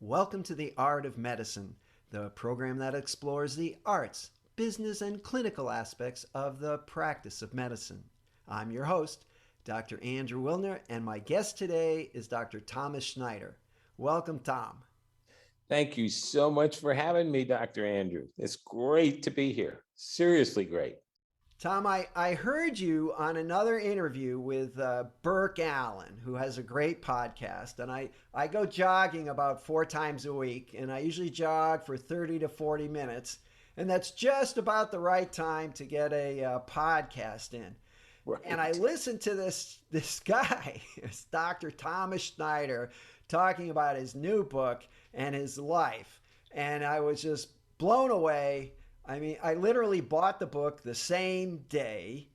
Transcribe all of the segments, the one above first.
Welcome to The Art of Medicine, the program that explores the arts, business, and clinical aspects of the practice of medicine. I'm your host, Dr. Andrew Wilner, and my guest today is Dr. Thomas Schneider. Welcome, Tom. Thank you so much for having me, Dr. Andrew. It's great to be here. Seriously great. Tom, I heard you on another interview with Burke Allen, who has a great podcast. And I go jogging about 4 times a week, and I usually jog for 30 to 40 minutes. And that's just about the right time to get a podcast in. Right. And I listened to this guy, this Dr. Thomas Schneider, talking about his new book and his life. And I was just blown away. I mean, I literally bought the book the same day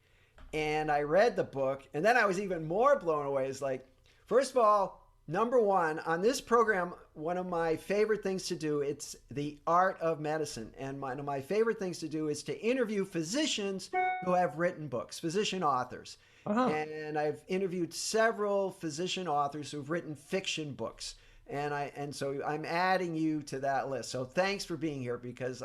and I read the book. And then I was even more blown away. It's like, first of all, number one, on this program, one of my favorite things to do, it's the art of medicine. And one of my favorite things to do is to interview physicians who have written books, physician authors. Uh-huh. And I've interviewed several physician authors who've written fiction books. And so I'm adding you to that list. So thanks for being here because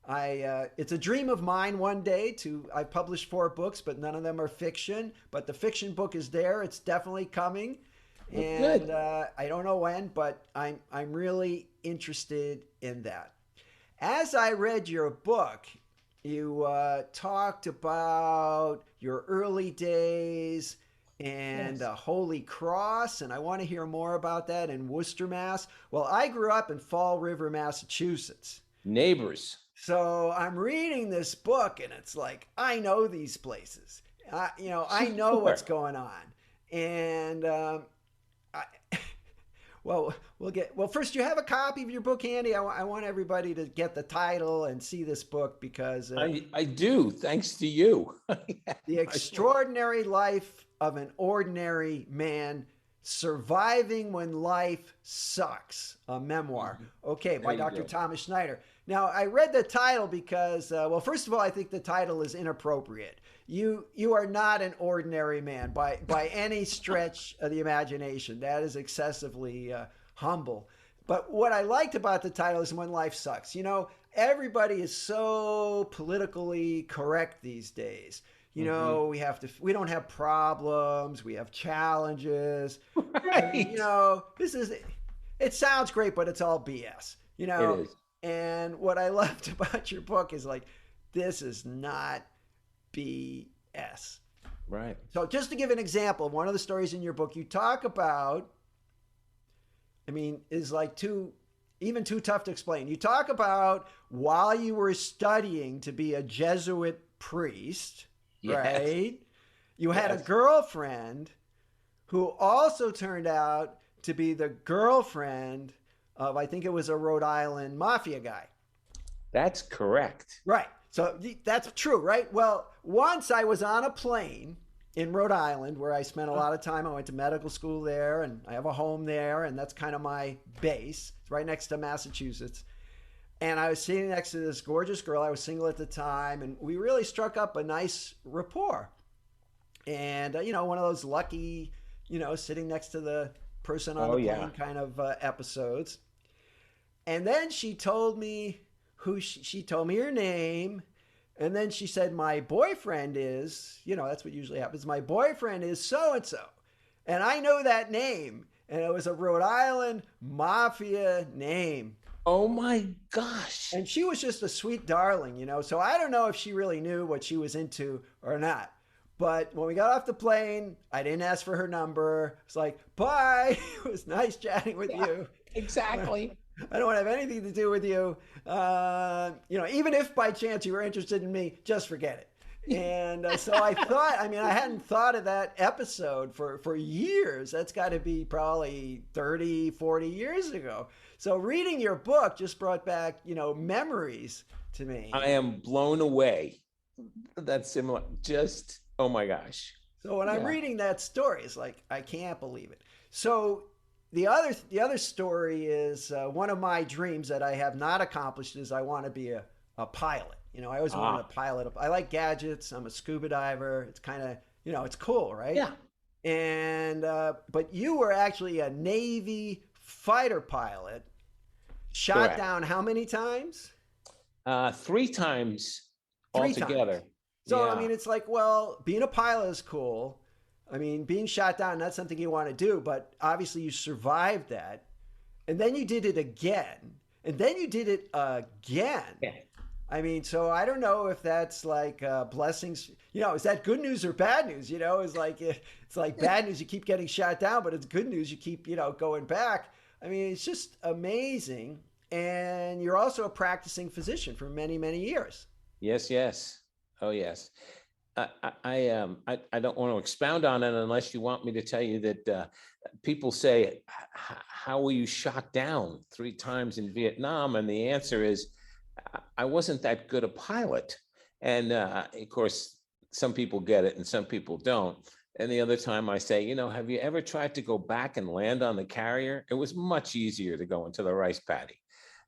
it's a dream of mine one day I've published 4 books, but none of them are fiction. But the fiction book is there. It's definitely coming. And I don't know when, but I'm really interested in that. As I read your book, you talked about your early days and Yes. Holy Cross, and I want to hear more about that in Worcester, Mass. Well, I grew up in Fall River, Massachusetts. Neighbors. So I'm reading this book, and it's like, I know these places. I know what's Sure. going on. And I, well, first, you have a copy of your book handy. I want everybody to get the title and see this book because I do, thanks to you. The Extraordinary Life of an Ordinary Man Surviving When Life Sucks, a memoir. Okay, There by you Dr. go. Thomas Schneider. Now, I read the title because, well, first of all, I think the title is inappropriate. You are not an ordinary man by any stretch of the imagination. That is excessively humble. But what I liked about the title is When Life Sucks. Everybody is so politically correct these days. Mhm. We don't have problems, we have challenges. Right. It sounds great, but it's all BS, It is. And what I loved about your book is like, this is not BS. Right. So just to give an example, one of the stories in your book you talk about, is like even too tough to explain. You talk about while you were studying to be a Jesuit priest, Yes. right? You had a Yes. girlfriend who also turned out to be the girlfriend of, I think it was a Rhode Island mafia guy. That's correct. Right. So that's true, right? Well, once I was on a plane in Rhode Island where I spent a lot of time. I went to medical school there and I have a home there, and that's kind of my base. It's right next to Massachusetts. And I was sitting next to this gorgeous girl. I was single at the time, and we really struck up a nice rapport. And, one of those lucky, sitting next to the person on Oh the yeah. plane kind of episodes. And then she told me she told me her name. And then she said, my boyfriend is, that's what usually happens. My boyfriend is so and so. And I know that name. And it was a Rhode Island mafia name. Oh my gosh. And she was just a sweet darling, So I don't know if she really knew what she was into or not. But when we got off the plane, I didn't ask for her number. It's like, bye. It was nice chatting with Yeah, you. exactly. I don't want to have anything to do with you. Even if by chance you were interested in me, just forget it. And so I thought, I hadn't thought of that episode for years. That's got to be probably 30, 40 years ago. So reading your book just brought back, memories to me. I am blown away. That's similar. Just, oh my gosh. So when I'm Yeah. reading that story, it's like, I can't believe it. So the other story is one of my dreams that I have not accomplished is I want to be a pilot. I always wanted Ah, to pilot. I like gadgets. I'm a scuba diver. It's kind of, it's cool, right? yeah. And but you were actually a Navy fighter pilot, shot Correct. down how many times? 3 times Three times. altogether. So, I Yeah. mean, it's like, well, being a pilot is cool. I mean, being shot down, that's something you want to do, but obviously you survived that. And then you did it again. And then you did it again. Yeah. I mean, so I don't know if that's like blessings. Is that good news or bad news? It's like bad news you keep getting shot down, but it's good news you keep going back. I mean, it's just amazing. And you're also a practicing physician for many many years. Yes, yes. Oh, yes. I don't want to expound on it unless you want me to tell you that people say, "How were you shot down 3 times in Vietnam?" And the answer is, I wasn't that good a pilot. And of course, some people get it and some people don't. And the other time I say, have you ever tried to go back and land on the carrier? It was much easier to go into the rice paddy.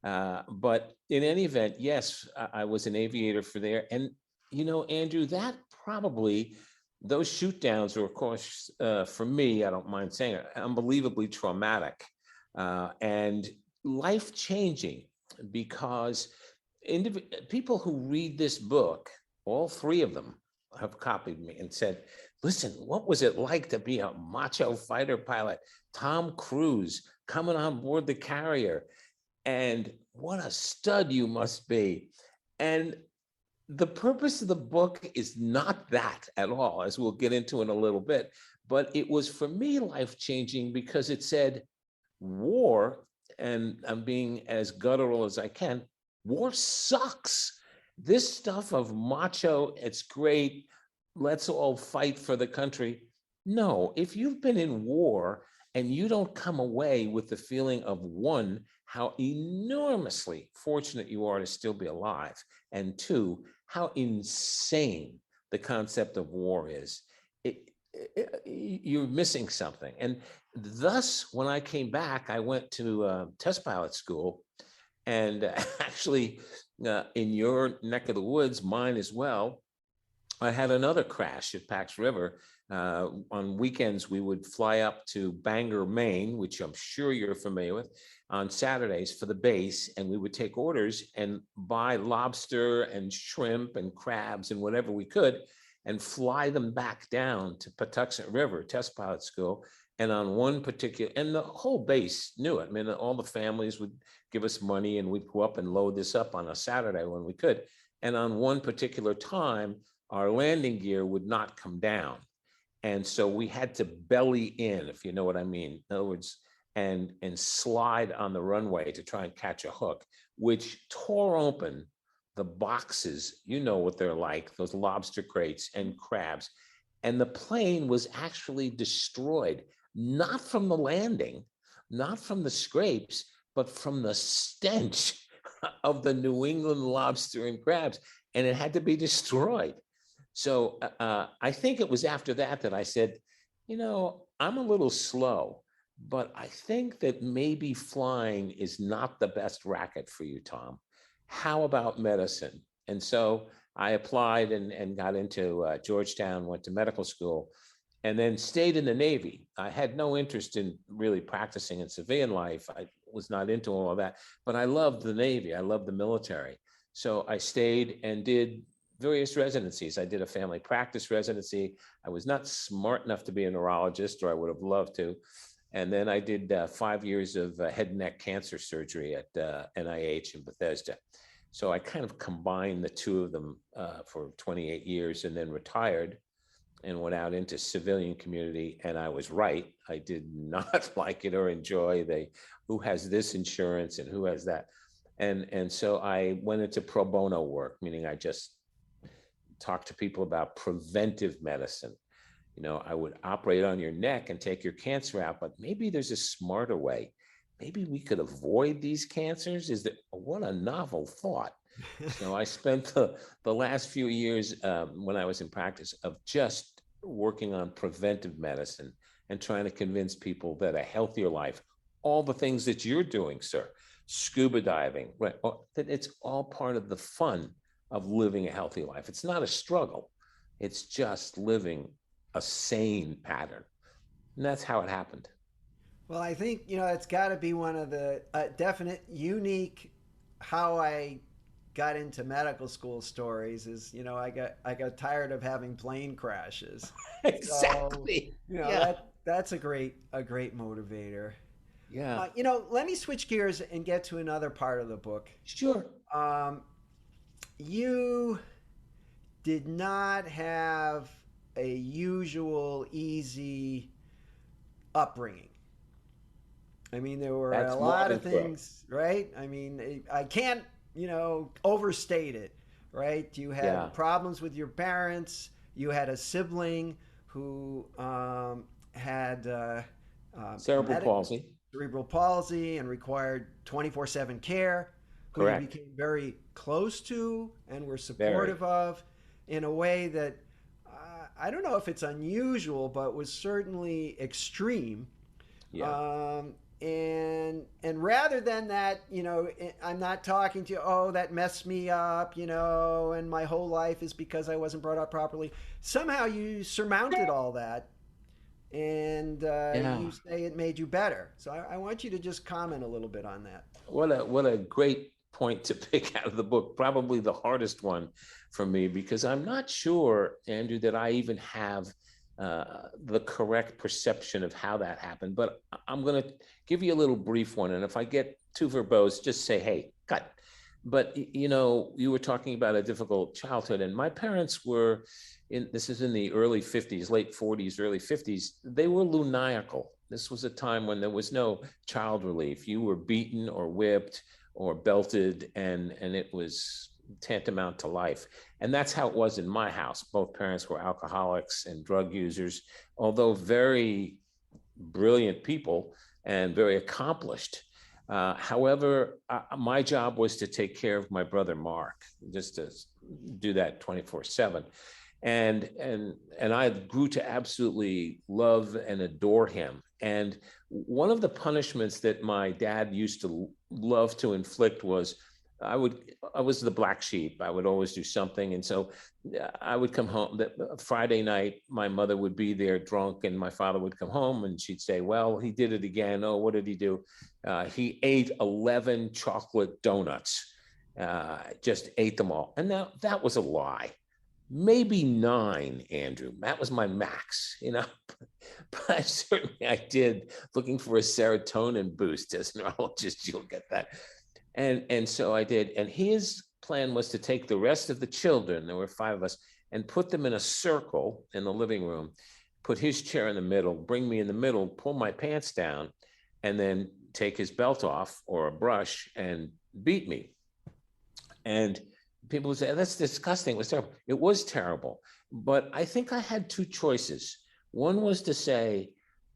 But in any event, yes, I was an aviator for there. And, Andrew, that probably, those shoot downs were, of course, for me, I don't mind saying it, unbelievably traumatic and life changing because people who read this book, all 3 of them have copied me and said, listen, what was it like to be a macho fighter pilot? Tom Cruise coming on board the carrier. And what a stud you must be. And the purpose of the book is not that at all, as we'll get into in a little bit. But it was for me life-changing because it said war, and I'm being as guttural as I can, war sucks. This stuff of macho, it's great. Let's all fight for the country. No, if you've been in war and you don't come away with the feeling of, one, how enormously fortunate you are to still be alive, and 2, how insane the concept of war is, you're missing something. And thus, when I came back, I went to test pilot school. And actually, in your neck of the woods, mine as well, I had another crash at Pax River. On weekends, we would fly up to Bangor, Maine, which I'm sure you're familiar with, on Saturdays for the base, and we would take orders and buy lobster and shrimp and crabs and whatever we could and fly them back down to Patuxent River Test Pilot School. And on one particular, and the whole base knew it. I mean, all the families would give us money and we'd go up and load this up on a Saturday when we could. And on one particular time, our landing gear would not come down. And so we had to belly in, if you know what I mean. In other words, and slide on the runway to try and catch a hook, which tore open the boxes. You know what they're like, those lobster crates and crabs. And the plane was actually destroyed, not from the landing, not from the scrapes, but from the stench of the New England lobster and crabs. And it had to be destroyed. So I think it was after that that I said, I'm a little slow, but I think that maybe flying is not the best racket for you, Tom. How about medicine? And so I applied and got into Georgetown, went to medical school, and then stayed in the Navy. I had no interest in really practicing in civilian life. I was not into all of that, but I loved the Navy. I loved the military. So I stayed and did various residencies. I did a family practice residency. I was not smart enough to be a neurologist, or I would have loved to. And then I did 5 years of head and neck cancer surgery at NIH in Bethesda. So I kind of combined the 2 of them for 28 years and then retired and went out into civilian community. And I was right. I did not like it or enjoy who has this insurance and who has that. And so I went into pro bono work, meaning I just talked to people about preventive medicine. I would operate on your neck and take your cancer out, but maybe there's a smarter way. Maybe we could avoid these cancers. What a novel thought. So I spent the last few years when I was in practice of just working on preventive medicine and trying to convince people that a healthier life, all the things that you're doing, sir, scuba diving, right, that it's all part of the fun of living a healthy life. It's not a struggle. It's just living a sane pattern. And that's how it happened. Well, I think, it's got to be one of the definite unique how I got into medical school stories is, I got tired of having plane crashes. So, Exactly. Yeah. that's a great motivator. Yeah. Let me switch gears and get to another part of the book. Sure. Um, you did not have a usual easy upbringing. I mean, there were a That's more lot than of correct. things, right? I mean, I can't, overstate it, right? You Yeah. had problems with your parents. You had a sibling who had Cerebral palsy. cerebral palsy and required 24/7 care, who you Correct. became very close to and were Very. supportive of in a way that I don't know if it's unusual, but was certainly extreme. Yeah. And rather than that, I'm not talking to you, oh, that messed me up, and my whole life is because I wasn't brought up properly. Somehow you surmounted all that, and Yeah. you say it made you better. So I want you to just comment a little bit on that. What a great point to pick out of the book. Probably the hardest one for me because I'm not sure, Andrew, that I even have the correct perception of how that happened. But I'm going to give you a little brief one, and if I get too verbose, just say, "Hey, cut." But you were talking about a difficult childhood, and my parents were in. This is in the early '50s, late '40s, early '50s. They were luniacal. This was a time when there was no child relief. You were beaten or whipped or belted, and it was tantamount to life. And that's how it was in my house. Both parents were alcoholics and drug users, although very brilliant people and very accomplished. However, my job was to take care of my brother Mark, just to do that 24/7. And I grew to absolutely love and adore him. And one of the punishments that my dad used to love to inflict was I was the black sheep. I would always do something. And so I would come home that Friday night, my mother would be there drunk, and my father would come home and she'd say, "Well, he did it again. Oh, what did he do? He ate 11 chocolate donuts, just ate them all." And now that was a lie. Maybe nine, Andrew. That was my max. But certainly I did, looking for a serotonin boost. As a neurologist, you'll get that. And so I did. And his plan was to take the rest of the children, there were five of us, and put them in a circle in the living room, put his chair in the middle, bring me in the middle, pull my pants down, and then take his belt off or a brush and beat me. And people would say, "That's disgusting. It was terrible." It was terrible. But I think I had two choices. One was to say,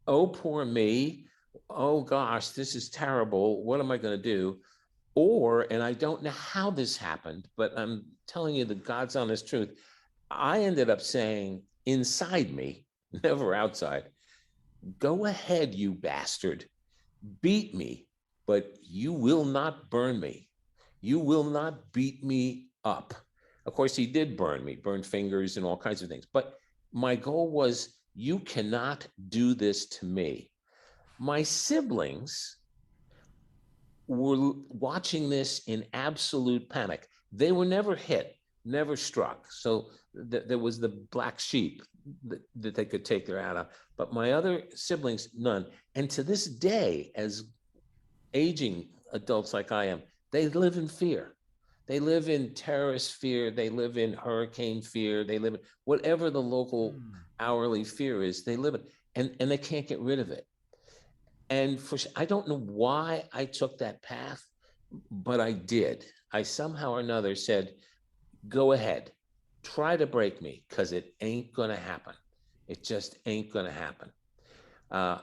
"Oh, poor me. Oh, gosh, this is terrible. What am I going to do?" Or, and I don't know how this happened, but I'm telling you the God's honest truth. I ended up saying inside me, never outside, "Go ahead, you bastard. Beat me, but you will not burn me. You will not beat me up." Of course, he did burn me, burned fingers and all kinds of things. But my goal was, you cannot do this to me. My siblings were watching this in absolute panic. They were never hit, never struck. So there was the black sheep that they could take their out of. But my other siblings, none. And to this day, as aging adults like I am, they live in fear. They live in terrorist fear. They live in hurricane fear. They live in whatever the local Hmm. hourly fear is, they live in, and they can't get rid of it. And I don't know why I took that path, but I did. I somehow or another said, "Go ahead, try to break me, because it ain't going to happen. It just ain't going to happen." Uh,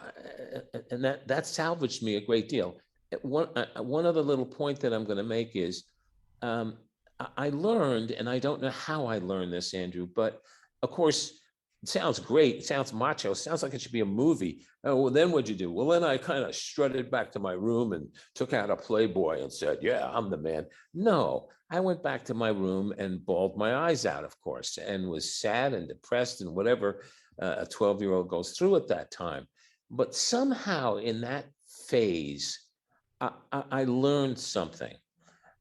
and that salvaged me a great deal. One other little point that I'm going to make is, um, I learned, and I don't know how I learned this, Andrew, but of course, it sounds great. It sounds macho. It sounds like it should be a movie. Oh, well, then what'd you do? Well, then I kind of strutted back to my room and took out a Playboy and said, "Yeah, I'm the man." No, I went back to my room and bawled my eyes out, of course, and was sad and depressed and whatever a 12-year-old goes through at that time. But somehow in that phase, I learned something.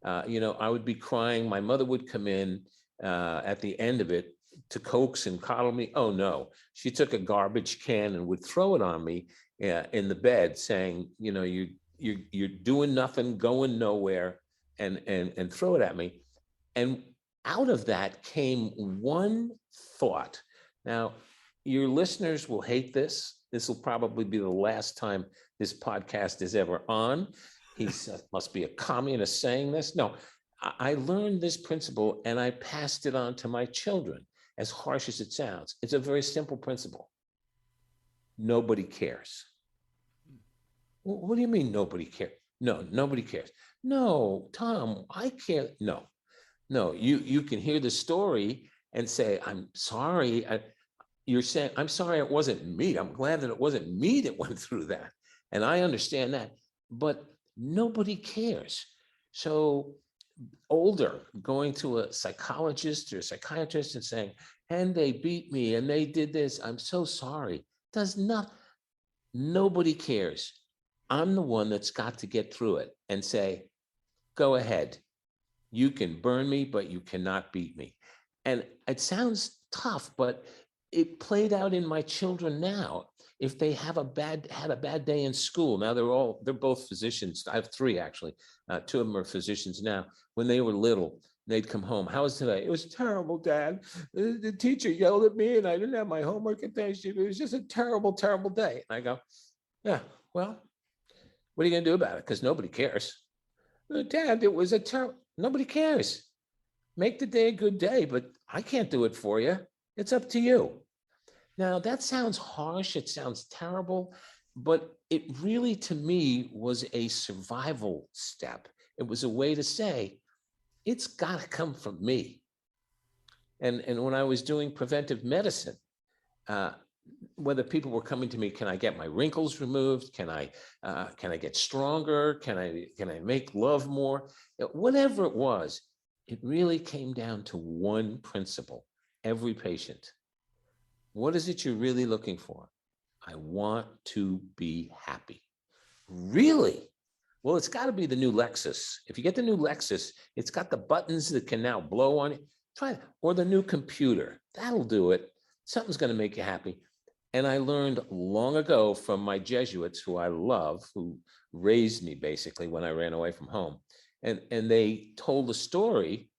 I would be crying. My mother would come in at the end of it to coax and coddle me. Oh no, she took a garbage can and would throw it on me in the bed, saying, you're doing nothing, going nowhere, and throw it at me. And out of that came one thought. Now, your listeners will hate this. This will probably be the last time this podcast is ever on. He must be a communist saying this. No, I learned this principle and I passed it on to my children, as harsh as it sounds. It's a very simple principle. Nobody cares. What do you mean nobody cares? No, nobody cares. No, Tom, I care. No, you can hear the story and say, I'm sorry. You're saying, I'm sorry it wasn't me. I'm glad that it wasn't me that went through that. And I understand that, but nobody cares. So older, going to a psychologist or a psychiatrist and saying, and they beat me and they did this, I'm so sorry. Does not, nobody cares. I'm the one that's got to get through it and say, go ahead. You can burn me, but you cannot beat me. And it sounds tough, but it played out in my children now. If they had a bad day in school, now they're both physicians. I have three actually. Two of them are physicians now. When they were little, they'd come home. How was today? It was terrible, Dad. The teacher yelled at me, and I didn't have my homework at Thanksgiving. It was just a terrible, terrible day. And I go, yeah, well, what are you going to do about it? Because nobody cares. Dad, it was a terrible. Nobody cares. Make the day a good day, but I can't do it for you. It's up to you. Now, that sounds harsh. It sounds terrible, but it really, to me, was a survival step. It was a way to say, it's got to come from me. And when I was doing preventive medicine, whether people were coming to me, can I get my wrinkles removed? Can I get stronger? Can I make love more? Whatever it was, it really came down to one principle. Every patient, what is it you're really looking for? I want to be happy. Really? Well, it's got to be the new Lexus. If you get the new Lexus, it's got the buttons that can now blow on it. Try it. Or the new computer. That'll do it. Something's going to make you happy. And I learned long ago from my Jesuits, who I love, who raised me basically when I ran away from home. And they told a story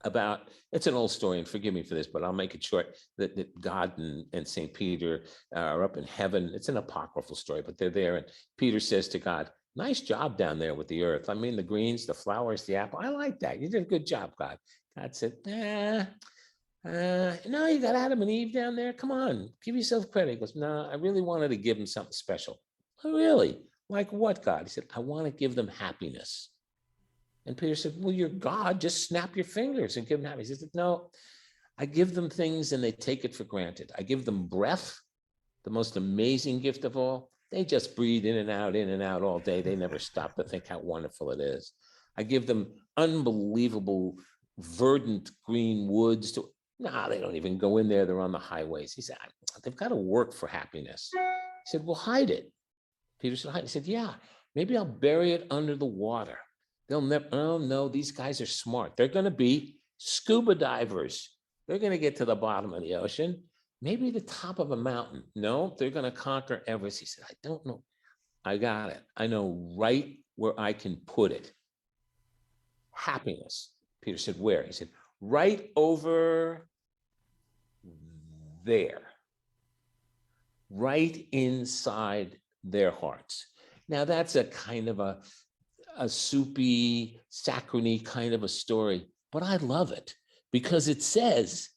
about, it's an old story, and forgive me for this, but I'll make it short, that God and St. Peter are up in heaven. It's an apocryphal story, but they're there. And Peter says to God, nice job down there with the earth. I mean, the greens, the flowers, the apple. I like that. You did a good job, God. God said, no, you got Adam and Eve down there. Come on, give yourself credit. He goes, no, I really wanted to give them something special. Oh, really? Like what, God? He said, I want to give them happiness. And Peter said, well, you're God, just snap your fingers and give them happiness. He said, no, I give them things and they take it for granted. I give them breath, the most amazing gift of all. They just breathe in and out all day. They never stop to think how wonderful it is. I give them unbelievable verdant green woods. They don't even go in there. They're on the highways. He said, they've got to work for happiness. He said, well, hide it. Peter said, hide it. He said, yeah, maybe I'll bury it under the water. They'll never, oh no, these guys are smart. They're going to be scuba divers. They're going to get to the bottom of the ocean, maybe the top of a mountain. No, they're going to conquer Everest. He said, I don't know. I got it. I know right where I can put it. Happiness. Peter said, where? He said, right over there. Right inside their hearts. Now that's a kind of a soupy, saccharine kind of a story, but I love it because it says,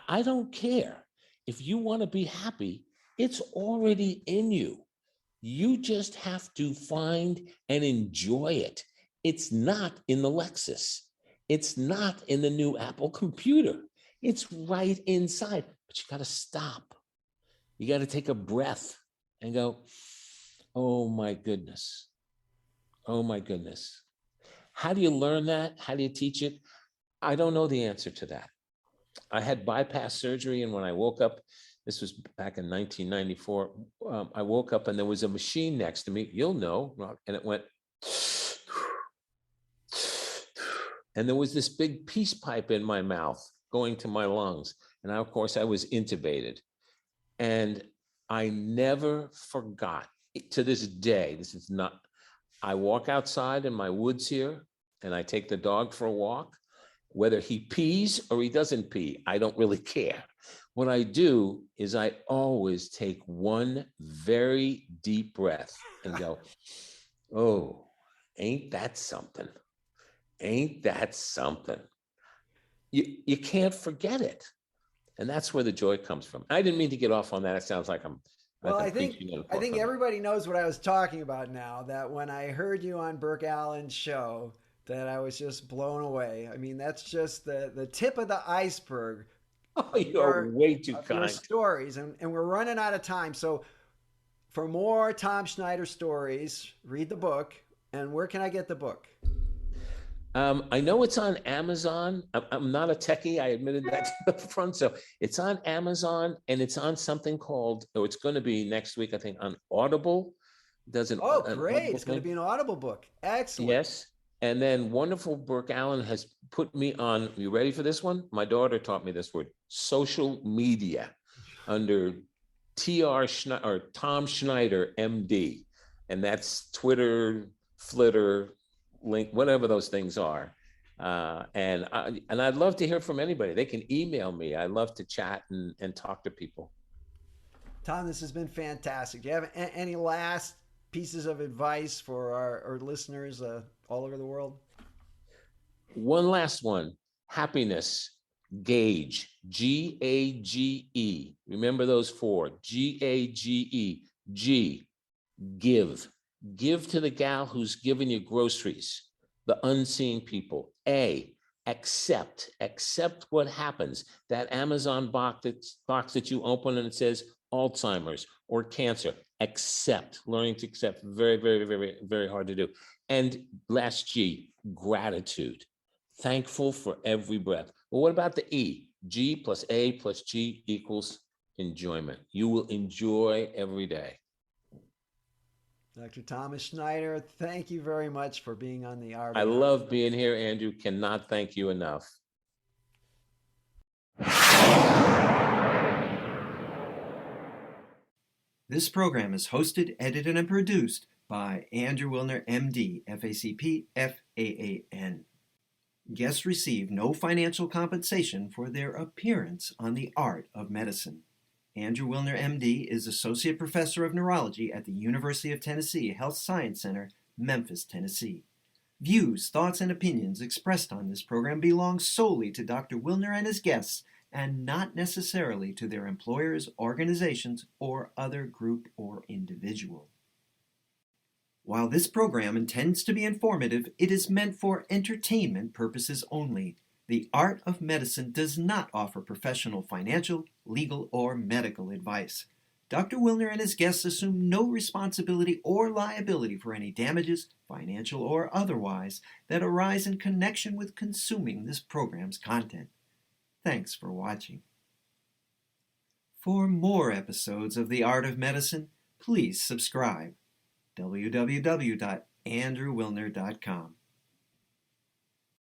I don't care. If you want to be happy, it's already in you. You just have to find and enjoy it. It's not in the Lexus. It's not in the new Apple computer. It's right inside, but you got to stop. You got to take a breath and go, oh my goodness. Oh my goodness. How do you learn that? How do you teach it? I don't know the answer to that. I had bypass surgery, and when I woke up This was back in 1994. I woke up and there was a machine next to me. You'll know, and it went, and there was this big peace pipe in my mouth going to my lungs. And of course, I was intubated. And I never forgot, to this day, this is not, I walk outside in my woods here and I take the dog for a walk. Whether he pees or he doesn't pee, I don't really care. What I do is I always take one very deep breath and go, oh, ain't that something? Ain't that something? You can't forget it. And that's where the joy comes from. I didn't mean to get off on that. It sounds like I'm Well, I think everybody knows what I was talking about now, that when I heard you on Burke Allen's show, that I was just blown away. I mean, that's just the tip of the iceberg. Oh, you're way too kind. Your stories, and we're running out of time. So for more Tom Schneider stories, read the book. And where can I get the book? I know it's on Amazon. I'm not a techie. I admitted that up front. So it's on Amazon, and it's on something called, or it's going to be next week, I think, on Audible. Great. It's going to be an Audible book. Excellent. Yes. And then wonderful Burke Allen has put me on, you ready for this one? My daughter taught me this word, social media, under Tom Schneider, MD. And that's Twitter, Flitter, Link, whatever those things are. And I'd love to hear from anybody. They can email me. I love to chat and talk to people. Tom, this has been fantastic. Do you have any last pieces of advice for our listeners all over the world? One last one. Happiness. Gage. G-A-G-E. Remember those four. G-A-G-E. G. Give. Give to the gal who's giving you groceries. The unseen people. A. Accept. Accept what happens. That Amazon box that you open and it says Alzheimer's or cancer. Accept. Learning to accept. Very, very, very, very hard to do. And last G, gratitude. Thankful for every breath. Well, what about the E? G plus A plus G equals enjoyment. You will enjoy every day. Dr. Thomas Schneider, thank you very much for being on The Art. I love being here, Andrew. Cannot thank you enough. This program is hosted, edited, and produced by Andrew Wilner, MD, FACP, FAAN. Guests receive no financial compensation for their appearance on The Art of Medicine. Andrew Wilner, MD, is Associate Professor of Neurology at the University of Tennessee Health Science Center, Memphis, Tennessee. Views, thoughts, and opinions expressed on this program belong solely to Dr. Wilner and his guests, and not necessarily to their employers, organizations, or other group or individual. While this program intends to be informative, it is meant for entertainment purposes only. The Art of Medicine does not offer professional financial, legal, or medical advice. Dr. Wilner and his guests assume no responsibility or liability for any damages, financial or otherwise, that arise in connection with consuming this program's content. Thanks for watching. For more episodes of The Art of Medicine, please subscribe. www.andrewwilner.com